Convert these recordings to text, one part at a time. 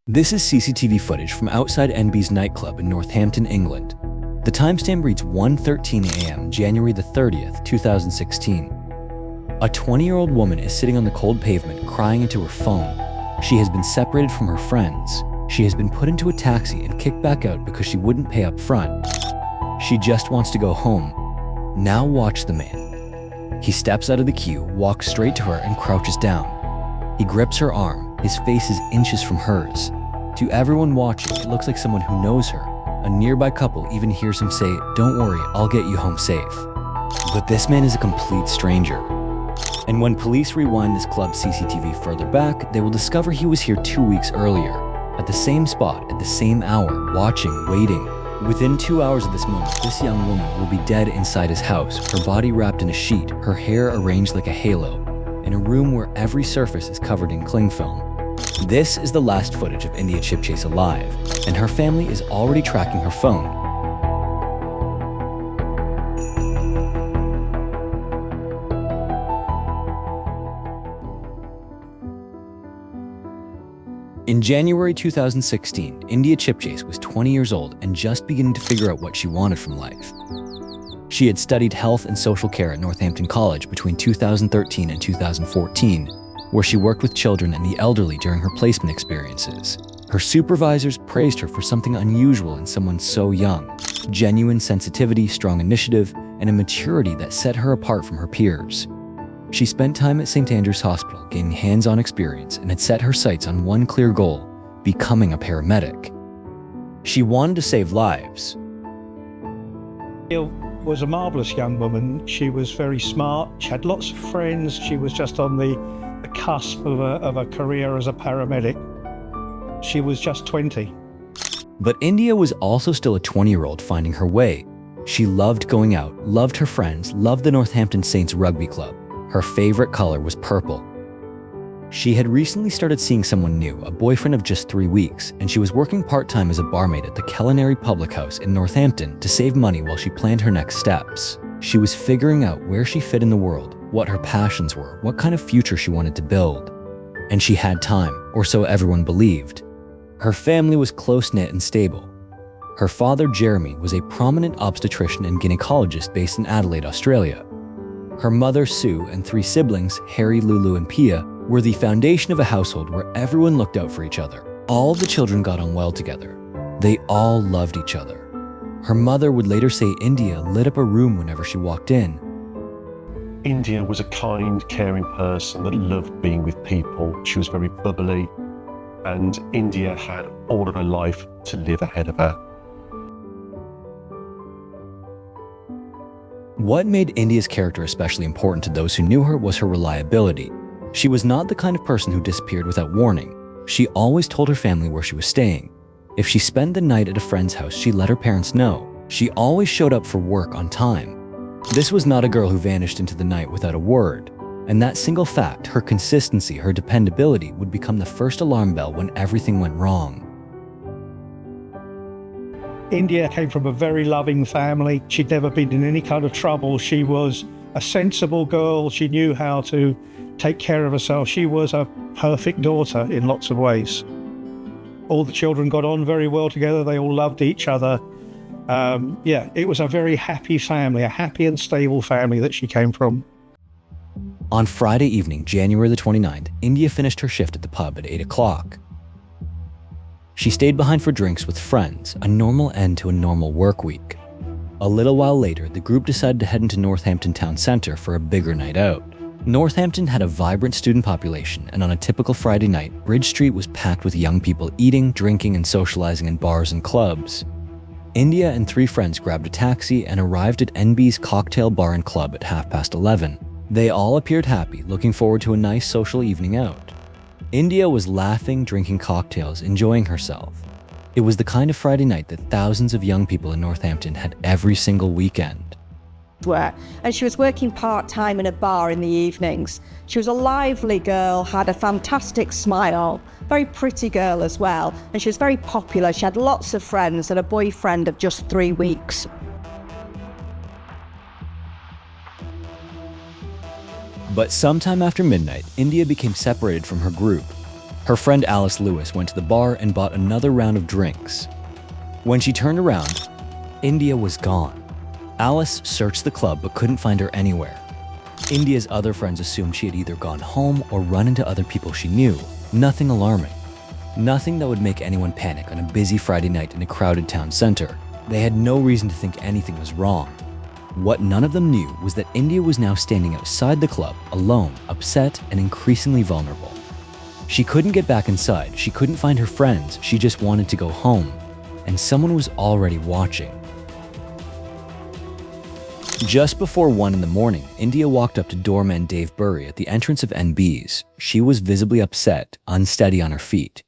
This is CCTV footage from outside NB's nightclub in Northampton, England. The timestamp reads 1:13 a.m., January the 30th, 2016. A 20-year-old woman is sitting on the cold pavement crying into her phone. She has been separated from her friends. She has been put into a taxi and kicked back out because she wouldn't pay up front. She just wants to go home. Now watch the man. He steps out of the queue, walks straight to her and crouches down. He grips her arm. His face is inches from hers. To everyone watching, it looks like someone who knows her. A nearby couple even hears him say, "Don't worry, I'll get you home safe." But this man is a complete stranger. And when police rewind this club's CCTV further back, they will discover he was here 2 weeks earlier, at the same spot, at the same hour, watching, waiting. Within 2 hours of this moment, this young woman will be dead inside his house, her body wrapped in a sheet, her hair arranged like a halo, in a room where every surface is covered in cling film. This is the last footage of India Chipchase alive, and her family is already tracking her phone. In January 2016, India Chipchase was 20 years old and just beginning to figure out what she wanted from life. She had studied health and social care at Northampton College between 2013 and 2014, where she worked with children and the elderly during her placement experiences. Her supervisors praised her for something unusual in someone so young: genuine sensitivity, strong initiative, and a maturity that set her apart from her peers. She spent time at St. Andrew's Hospital gaining hands-on experience and had set her sights on one clear goal: becoming a paramedic. She wanted to save lives. Jill was a marvellous young woman. She was very smart, she had lots of friends, she was just on the cusp of a career as a paramedic. She was just 20. But India was also still a 20-year-old finding her way. She loved going out, loved her friends, loved the Northampton Saints rugby club. Her favorite color was purple. She had recently started seeing someone new, a boyfriend of just 3 weeks, and she was working part-time as a barmaid at the Culinary Public House in Northampton to save money while she planned her next steps. She was figuring out where she fit in the world, what her passions were, what kind of future she wanted to build. And she had time, or so everyone believed. Her family was close-knit and stable. Her father, Jeremy, was a prominent obstetrician and gynecologist based in Adelaide, Australia. Her mother, Sue, and 3 siblings, Harry, Lulu, and Pia, were the foundation of a household where everyone looked out for each other. All the children got on well together. They all loved each other. Her mother would later say India lit up a room whenever she walked in. India was a kind, caring person that loved being with people. She was very bubbly, and India had all of her life to live ahead of her. What made India's character especially important to those who knew her was her reliability. She was not the kind of person who disappeared without warning. She always told her family where she was staying. If she spent the night at a friend's house, she let her parents know. She always showed up for work on time. This was not a girl who vanished into the night without a word. And that single fact, her consistency, her dependability, would become the first alarm bell when everything went wrong. India came from a very loving family. She'd never been in any kind of trouble. She was a sensible girl. She knew how to take care of herself. She was a perfect daughter in lots of ways. All the children got on very well together. They all loved each other. It was a very happy family, a happy and stable family that she came from. On Friday evening, January the 29th, India finished her shift at the pub at 8 o'clock. She stayed behind for drinks with friends, a normal end to a normal work week. A little while later, the group decided to head into Northampton Town Centre for a bigger night out. Northampton had a vibrant student population, and on a typical Friday night, Bridge Street was packed with young people eating, drinking, and socializing in bars and clubs. India and 3 friends grabbed a taxi and arrived at NB's cocktail bar and club at 11:30. They all appeared happy, looking forward to a nice social evening out. India was laughing, drinking cocktails, enjoying herself. It was the kind of Friday night that thousands of young people in Northampton had every single weekend. And she was working part-time in a bar in the evenings. She was a lively girl, had a fantastic smile, very pretty girl as well, and she was very popular. She had lots of friends and a boyfriend of just 3 weeks. But sometime after midnight, India became separated from her group. Her friend Alice Lewis went to the bar and bought another round of drinks. When she turned around, India was gone. Alice searched the club but couldn't find her anywhere. India's other friends assumed she had either gone home or run into other people she knew. Nothing alarming. Nothing that would make anyone panic on a busy Friday night in a crowded town center. They had no reason to think anything was wrong. What none of them knew was that India was now standing outside the club, alone, upset, and increasingly vulnerable. She couldn't get back inside, she couldn't find her friends, she just wanted to go home. And someone was already watching. Just before 1 in the morning, India walked up to doorman Dave Burry at the entrance of NB's. She was visibly upset, unsteady on her feet.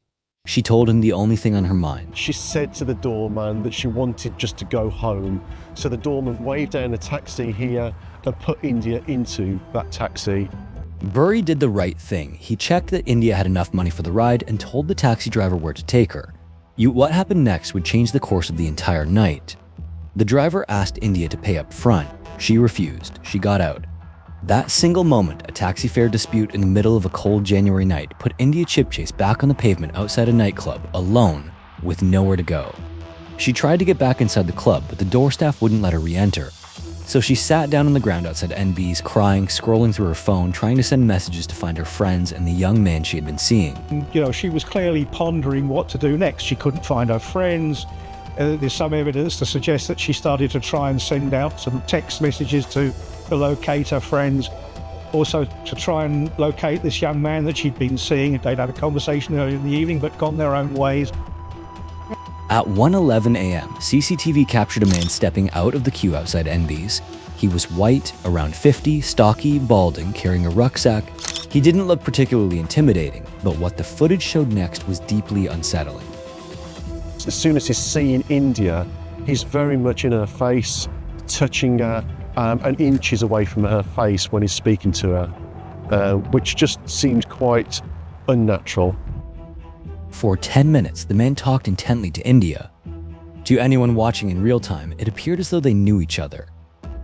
She told him the only thing on her mind. She said to the doorman that she wanted just to go home. So the doorman waved down a taxi here and put India into that taxi. Burry did the right thing. He checked that India had enough money for the ride and told the taxi driver where to take her. What happened next would change the course of the entire night. The driver asked India to pay up front. She refused. She got out. That single moment, a taxi fare dispute in the middle of a cold January night, put India Chipchase back on the pavement outside a nightclub, alone, with nowhere to go. She tried to get back inside the club, but the door staff wouldn't let her re-enter. So she sat down on the ground outside NB's, crying, scrolling through her phone, trying to send messages to find her friends and the young man she had been seeing. She was clearly pondering what to do next. She couldn't find her friends. There's some evidence to suggest that she started to try and send out some text messages to locate her friends, also to try and locate this young man that she'd been seeing. They'd had a conversation earlier in the evening but gone their own ways. At 1:11 a.m., CCTV captured a man stepping out of the queue outside NB's. He was white, around 50, stocky, balding, carrying a rucksack. He didn't look particularly intimidating, but what the footage showed next was deeply unsettling. As soon as he's seeing India, he's very much in her face, touching her, and inches away from her face when he's speaking to her, which just seemed quite unnatural. For 10 minutes, the man talked intently to India. To anyone watching in real time, it appeared as though they knew each other.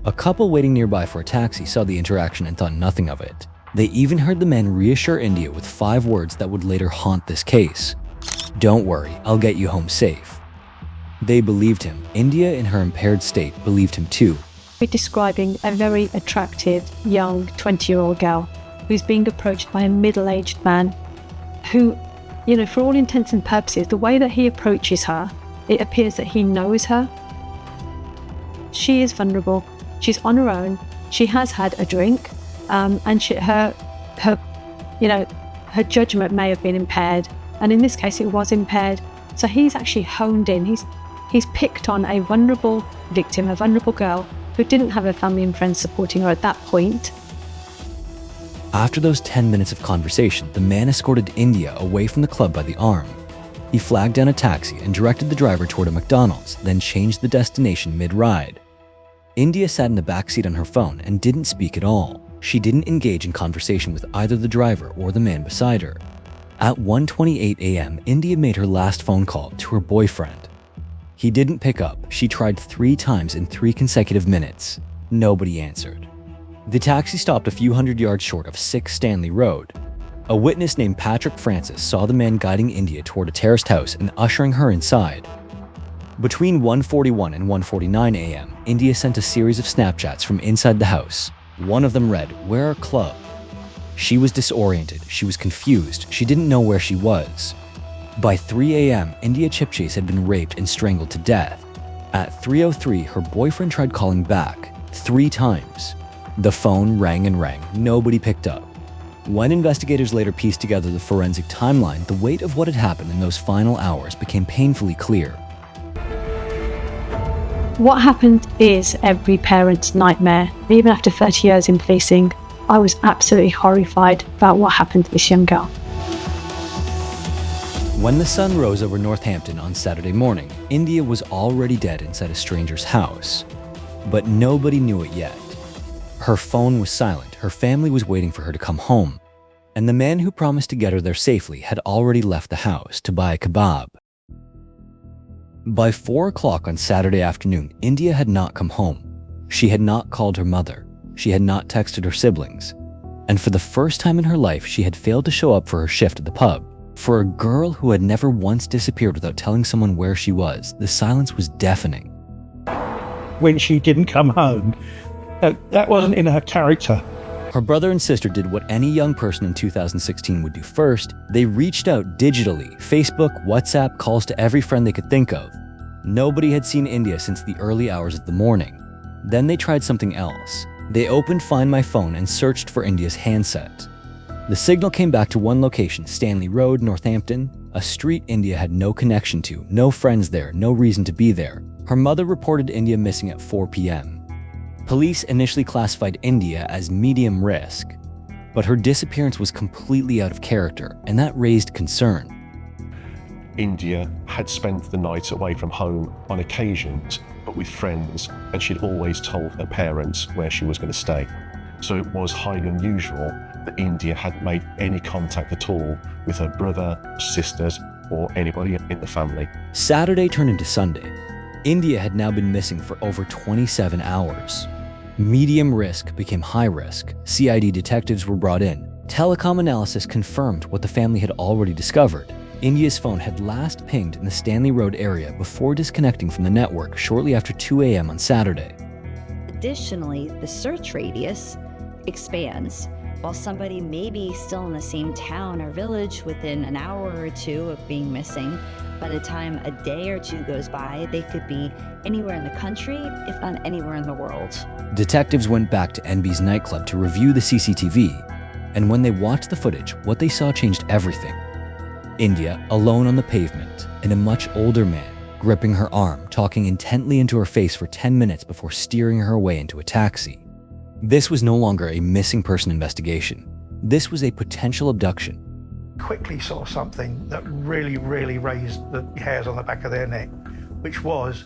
A couple waiting nearby for a taxi saw the interaction and thought nothing of it. They even heard the man reassure India with 5 words that would later haunt this case. "Don't worry, I'll get you home safe." They believed him. India, in her impaired state, believed him too. We're describing a very attractive, young 20-year-old girl who's being approached by a middle-aged man who, for all intents and purposes, the way that he approaches her, it appears that he knows her. She is vulnerable. She's on her own. She has had a drink, and her judgment may have been impaired. And in this case, it was impaired. So he's actually honed in. He's picked on a vulnerable victim, a vulnerable girl who didn't have her family and friends supporting her at that point. After those 10 minutes of conversation, the man escorted India away from the club by the arm. He flagged down a taxi and directed the driver toward a McDonald's, then changed the destination mid-ride. India sat in the backseat on her phone and didn't speak at all. She didn't engage in conversation with either the driver or the man beside her. At 1:28 a.m., India made her last phone call to her boyfriend. He didn't pick up. She tried 3 times in 3 consecutive minutes. Nobody answered. The taxi stopped a few hundred yards short of 6 Stanley Road. A witness named Patrick Francis saw the man guiding India toward a terraced house and ushering her inside. Between 1:41 and 1:49 a.m., India sent a series of Snapchats from inside the house. One of them read, "Where are club?" She was disoriented, she was confused, she didn't know where she was. By 3 a.m., India Chipchase had been raped and strangled to death. At 3:03, her boyfriend tried calling back, 3 times. The phone rang and rang, nobody picked up. When investigators later pieced together the forensic timeline, the weight of what had happened in those final hours became painfully clear. What happened is every parent's nightmare. Even after 30 years in policing, I was absolutely horrified about what happened to this young girl. When the sun rose over Northampton on Saturday morning, India was already dead inside a stranger's house. But nobody knew it yet. Her phone was silent, her family was waiting for her to come home, and the man who promised to get her there safely had already left the house to buy a kebab. By 4 o'clock on Saturday afternoon, India had not come home. She had not called her mother. She had not texted her siblings. And for the first time in her life, she had failed to show up for her shift at the pub. For a girl who had never once disappeared without telling someone where she was, the silence was deafening. When she didn't come home, that wasn't in her character. Her brother and sister did what any young person in 2016 would do first. They reached out digitally, Facebook, WhatsApp, calls to every friend they could think of. Nobody had seen India since the early hours of the morning. Then they tried something else. They opened Find My Phone and searched for India's handset. The signal came back to one location, Stanley Road, Northampton, a street India had no connection to, no friends there, no reason to be there. Her mother reported India missing at 4 p.m. Police initially classified India as medium risk, but her disappearance was completely out of character, and that raised concern. India had spent the night away from home on occasions, but with friends, and she'd always told her parents where she was going to stay. So it was highly unusual that India hadn't made any contact at all with her brother, sisters, or anybody in the family. Saturday turned into Sunday. India had now been missing for over 27 hours. Medium risk became high risk. CID detectives were brought in. Telecom analysis confirmed what the family had already discovered. India's phone had last pinged in the Stanley Road area before disconnecting from the network shortly after 2 a.m. on Saturday. Additionally, the search radius expands. While somebody may be still in the same town or village within an hour or two of being missing, by the time a day or two goes by, they could be anywhere in the country, if not anywhere in the world. Detectives went back to NB's nightclub to review the CCTV, and when they watched the footage, what they saw changed everything. India, alone on the pavement, and a much older man gripping her arm, talking intently into her face for 10 minutes before steering her away into a taxi. This was no longer a missing person investigation. This was a potential abduction. Quickly saw something that really raised the hairs on the back of their neck, which was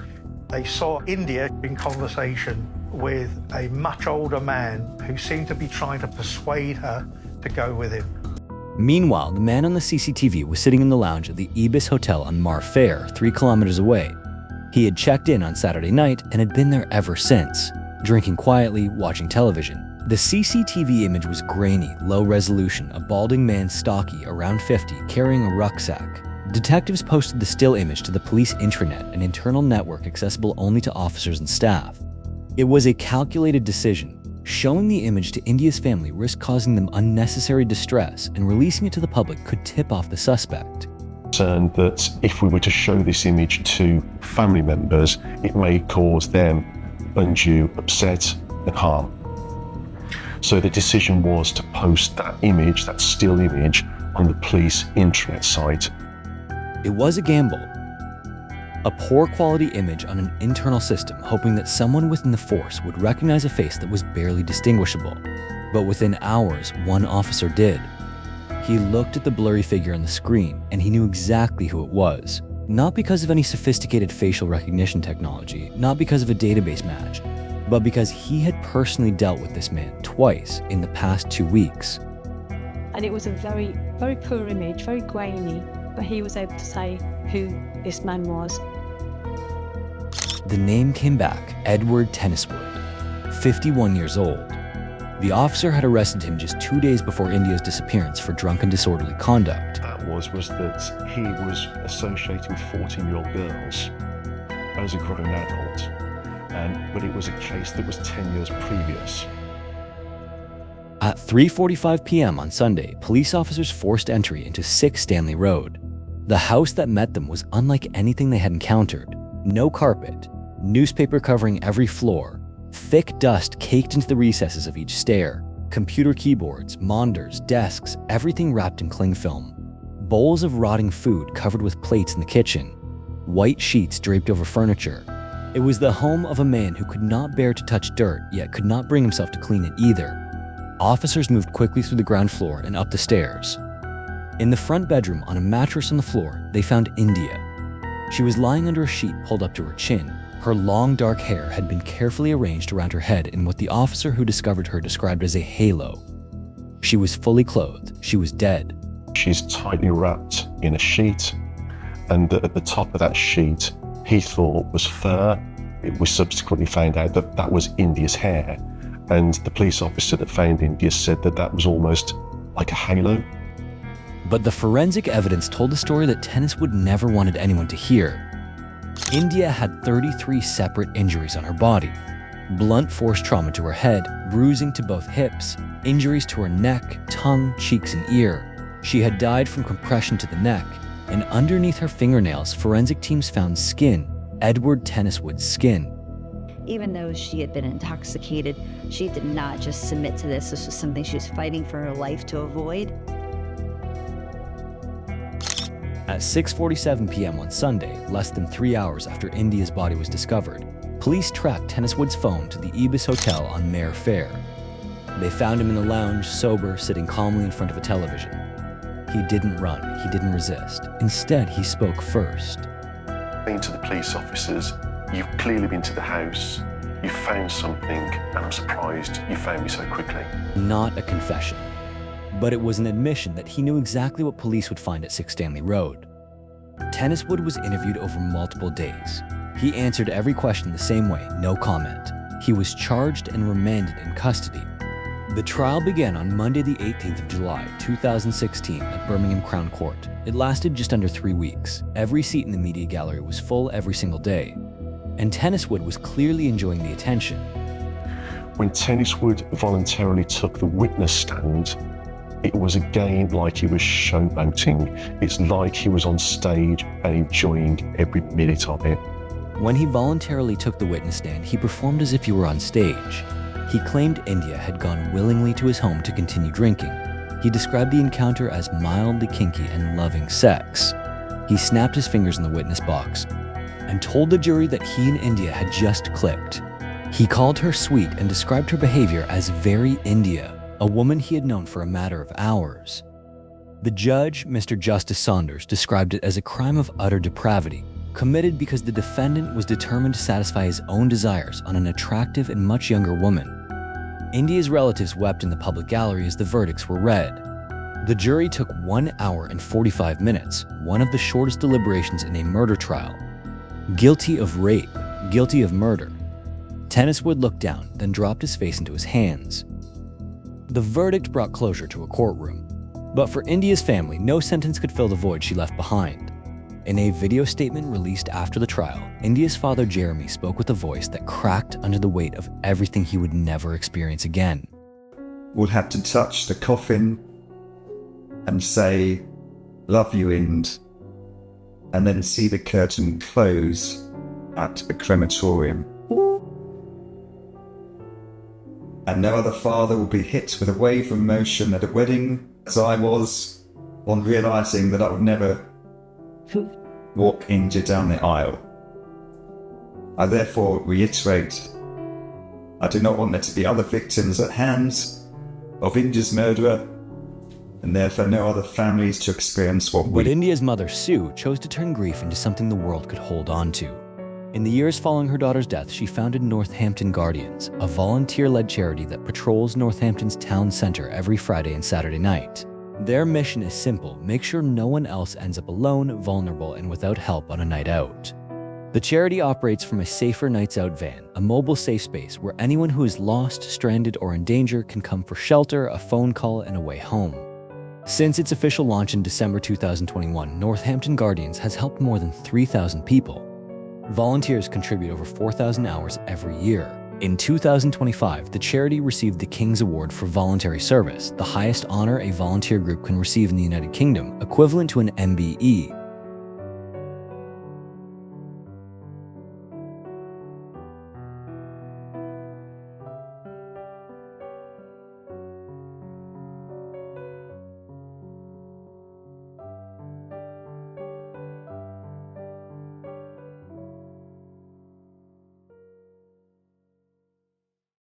they saw India in conversation with a much older man who seemed to be trying to persuade her to go with him. Meanwhile, the man on the CCTV was sitting in the lounge at the Ibis Hotel on Mar Fair, 3 kilometers away. He had checked in on Saturday night and had been there ever since, drinking quietly, watching television. The CCTV image was grainy, low resolution, a balding man stocky, around 50, carrying a rucksack. Detectives posted the still image to the police intranet, an internal network accessible only to officers and staff. It was a calculated decision. Showing the image to India's family risked causing them unnecessary distress, and releasing it to the public could tip off the suspect. Concerned that if we were to show this image to family members, it may cause them undue upset and harm. So the decision was to post that image, that still image, on the police intranet site. It was a gamble. A poor quality image on an internal system, hoping that someone within the force would recognize a face that was barely distinguishable. But within hours, one officer did. He looked at the blurry figure on the screen, and he knew exactly who it was. Not because of any sophisticated facial recognition technology, not because of a database match, but because he had personally dealt with this man twice in the past 2 weeks. And it was a very poor image, very grainy, but he was able to say who this man was. The name came back, Edward Tenniswood, 51 years old. The officer had arrested him just 2 days before India's disappearance for drunken disorderly conduct. That was that he was associating with 14-year-old girls as a grown adult, but it was a case that was 10 years previous. At 3:45 p.m. on Sunday, police officers forced entry into 6 Stanley Road. The house that met them was unlike anything they had encountered. No carpet, newspaper covering every floor, thick dust caked into the recesses of each stair, computer keyboards, monitors, desks, everything wrapped in cling film, bowls of rotting food covered with plates in the kitchen, white sheets draped over furniture. It was the home of a man who could not bear to touch dirt, yet could not bring himself to clean it either. Officers moved quickly through the ground floor and up the stairs. In the front bedroom, on a mattress on the floor, they found India. She was lying under a sheet pulled up to her chin. Her long dark hair had been carefully arranged around her head in what the officer who discovered her described as a halo. She was fully clothed. She was dead. She's tightly wrapped in a sheet, and at the top of that sheet, he thought was fur. It was subsequently found out that that was India's hair, and the police officer that found India said that that was almost like a halo. But the forensic evidence told a story that Tenniswood never wanted anyone to hear. India had 33 separate injuries on her body. Blunt force trauma to her head, bruising to both hips, injuries to her neck, tongue, cheeks, and ear. She had died from compression to the neck, and underneath her fingernails, forensic teams found skin, Edward Tenniswood's skin. Even though she had been intoxicated, she did not just submit to this. This was something she was fighting for her life to avoid. At 6:47 p.m. on Sunday, less than 3 hours after India's body was discovered, police tracked Tenniswood's phone to the Ibis Hotel on Mayfair Fair. They found him in the lounge, sober, sitting calmly in front of a television. He didn't run, he didn't resist. Instead, he spoke first. Saying to the police officers, "You've clearly been to the house, you found something, and I'm surprised you found me so quickly." Not a confession, but it was an admission that he knew exactly what police would find at 6 Stanley Road. Tenniswood was interviewed over multiple days. He answered every question the same way, no comment. He was charged and remanded in custody. The trial began on Monday the 18th of July, 2016 at Birmingham Crown Court. It lasted just under 3 weeks. Every seat in the media gallery was full every single day. And Tenniswood was clearly enjoying the attention. When Tenniswood voluntarily took the witness stand, it was again like he was showboating. It's like he was on stage and enjoying every minute of it. When he voluntarily took the witness stand, he performed as if he were on stage. He claimed India had gone willingly to his home to continue drinking. He described the encounter as mildly kinky and loving sex. He snapped his fingers in the witness box and told the jury that he and India had just clicked. He called her sweet and described her behavior as very India, a woman he had known for a matter of hours. The judge, Mr. Justice Saunders, described it as a crime of utter depravity, committed because the defendant was determined to satisfy his own desires on an attractive and much younger woman. India's relatives wept in the public gallery as the verdicts were read. The jury took 1 hour and 45 minutes, one of the shortest deliberations in a murder trial. Guilty of rape, guilty of murder. Tenniswood looked down, then dropped his face into his hands. The verdict brought closure to a courtroom. But for India's family, no sentence could fill the void she left behind. In a video statement released after the trial, India's father Jeremy spoke with a voice that cracked under the weight of everything he would never experience again. Would have to touch the coffin and say, "Love you, Ind," and then see the curtain close at the crematorium. And no other father will be hit with a wave of emotion at a wedding as I was on realising that I would never walk injured down the aisle. I therefore reiterate, I do not want there to be other victims at hands of India's murderer, and therefore no other families to experience what But we... India's mother, Sue, chose to turn grief into something the world could hold on to. In the years following her daughter's death, she founded Northampton Guardians, a volunteer-led charity that patrols Northampton's town center every Friday and Saturday night. Their mission is simple: make sure no one else ends up alone, vulnerable, and without help on a night out. The charity operates from a Safer Nights Out van, a mobile safe space where anyone who is lost, stranded, or in danger can come for shelter, a phone call, and a way home. Since its official launch in December 2021, Northampton Guardians has helped more than 3,000 people. Volunteers contribute over 4,000 hours every year. In 2025, the charity received the King's Award for Voluntary Service, the highest honor a volunteer group can receive in the United Kingdom, equivalent to an MBE.